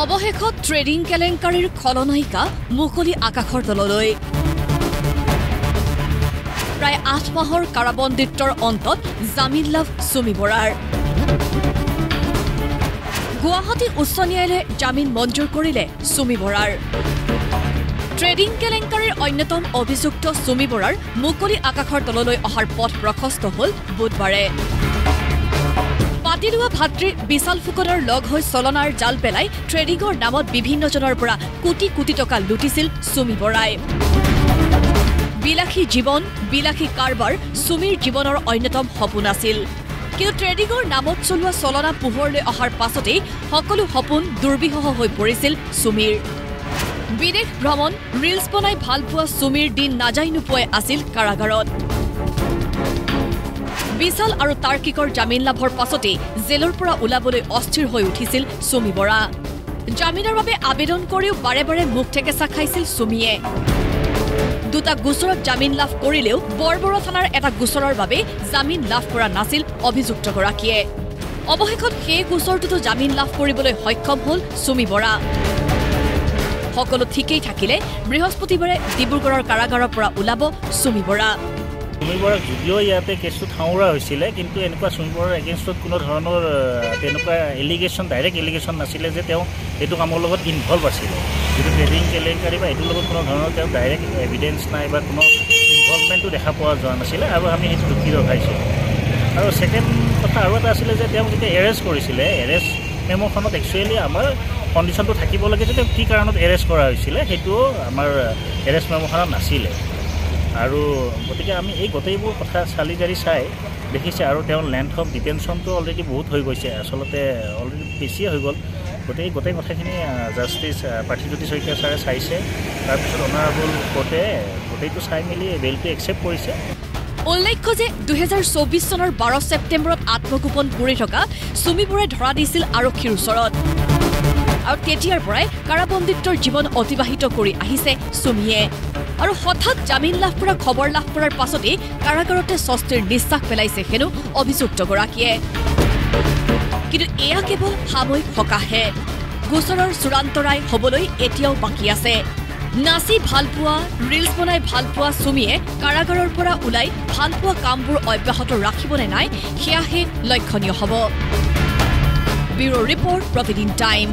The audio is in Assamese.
অৱশেষত ট্ৰেডিং কেলেংকাৰীৰ খলনায়িকা মুকলি আকাশৰ তললৈ প্ৰায় 8 মাহৰ কাৰাবন্দীত্বৰ অন্তত জামিন লাভ সুমি বৰাৰ গুৱাহাটী উচ্চ ন্যায়ালয়ে জামিন মঞ্জুৰ কৰিলে সুমি বৰাৰ ট্ৰেডিং কেলেংকাৰীৰ অন্যতম অভিযুক্ত সুমি বৰাৰ মুকলি আকাশৰ তললৈ অহাৰ পথ প্ৰশস্ত হ'ল বুধবাৰে পাতিলোৱা ভাতৃ বিশাল ফুকনৰ লগ হৈ চলনাৰ জাল পেলাই ট্ৰেডিঙৰ নামত বিভিন্নজনৰ পৰা কোটি কোটি টকা লুটিছিল সুমি বৰাই বিলাসী জীৱন বিলাসী কাৰবাৰ সুমিৰ জীৱনৰ অন্যতম সপোন আছিল কিন্তু ট্ৰেডিঙৰ নামত চলোৱা চলনা পোহৰলৈ অহাৰ পাছতেই সকলো সপোন দুৰ্বিষহ হৈ পৰিছিল সুমিৰ বিদেশ ভ্ৰমণ ৰিলছ বনাই ভাল পোৱা সুমিৰ দিন নাযাই নোপোৱাই আছিল কাৰাগাৰত বিশাল আৰু তাৰ্কিকৰ জামিন লাভৰ পাছতেই জেলৰ পৰা ওলাবলৈ অস্থিৰ হৈ উঠিছিল সুমি বৰা জামিনৰ বাবে আবেদন কৰিও বাৰে বাৰে মুখ ঠেকেচা খাইছিল সুমিয়ে দুটা গোচৰত জামিন লাভ কৰিলেও বৰবৰা থানাৰ এটা গোচৰৰ বাবে জামিন লাভ কৰা নাছিল অভিযুক্তগৰাকীয়ে অৱশেষত সেই গোচৰটোতো জামিন লাভ কৰিবলৈ সক্ষম হ'ল সুমি বৰা সকলো ঠিকেই থাকিলে বৃহস্পতিবাৰে ডিব্ৰুগড়ৰ কাৰাগাৰৰ পৰা ওলাব সুমি বৰা সুমি বৰাক যদিও ইয়াতে কেছটো ঠাউৰা হৈছিলে কিন্তু এনেকুৱা সুমি বৰাৰ এগেইনষ্টত কোনো ধৰণৰ তেনেকুৱা এলিগেশ্যন ডাইৰেক্ট এলিগেশ্যন নাছিলে যে তেওঁ এইটো কামৰ লগত ইনভলভ আছিলে যিটো ট্ৰেডিং কেলেংকাৰী বা এইটোৰ লগত কোনো ধৰণৰ তেওঁ ডাইৰেক্ট এভিডেঞ্চ নাই বা কোনো ইনভলভমেণ্টো দেখা পোৱা যোৱা নাছিলে আৰু আমি সেইটো দুখী ৰখাইছোঁ আৰু ছেকেণ্ড কথা আৰু এটা আছিলে যে তেওঁ যেতিয়া এৰেষ্ট কৰিছিলে এৰেষ্ট মেম'খনত একচুৱেলি আমাৰ কণ্ডিশ্যনটো থাকিব লাগে যে তেওঁ কি কাৰণত এৰেষ্ট কৰা হৈছিলে সেইটোও আমাৰ এৰেষ্ট মেম'খনত নাছিলে আৰু গতিকে আমি এই গোটেইবোৰ কথা চালি জাৰি চাই দেখিছে আৰু তেওঁৰ লেন্থ অফ ডিটেনশ্যনটো অলৰেডি বহুত হৈ গৈছে আচলতে অলৰেডি বেছিয়ে হৈ গ'ল গোটেই কথাখিনি জাষ্টিছ পাৰ্থীজ্যোতি শইকীয়া ছাৰে চাইছে তাৰপিছত অনাৰেবল কোৰ্টে গোটেইটো চাই মেলি বেইলটো একচেপ্ট কৰিছে উল্লেখ্য যে 2024 চনৰ 12 ছেপ্টেম্বৰত আত্মগোপন কৰি থকা সুমি বৰাই ধৰা দিছিল আৰক্ষীৰ ওচৰত আৰু তেতিয়াৰ পৰাই কাৰাবন্দীত্বৰ জীৱন অতিবাহিত কৰি আহিছে সুমিয়ে আৰু হঠাৎ জামিন লাভ কৰা খবৰ লাভ কৰাৰ পাছতেই কাৰাগাৰতে স্বস্তিৰ নিশ্বাস পেলাইছে হেনো অভিযুক্তগৰাকীয়ে কিন্তু এয়া কেৱল সাময়িক সকাহে গোচৰৰ চূড়ান্ত ৰায় হ'বলৈ এতিয়াও বাকী আছে নাচি ভাল পোৱা ৰিলছ বনাই ভাল পোৱা সুমিয়ে কাৰাগাৰৰ পৰা ওলাই ভাল পোৱা কামবোৰ অব্যাহত ৰাখিবনে নাই সেয়াহে লক্ষণীয় হ'ব ব্যুৰ ৰিপৰ্ট প্ৰতিদিন টাইম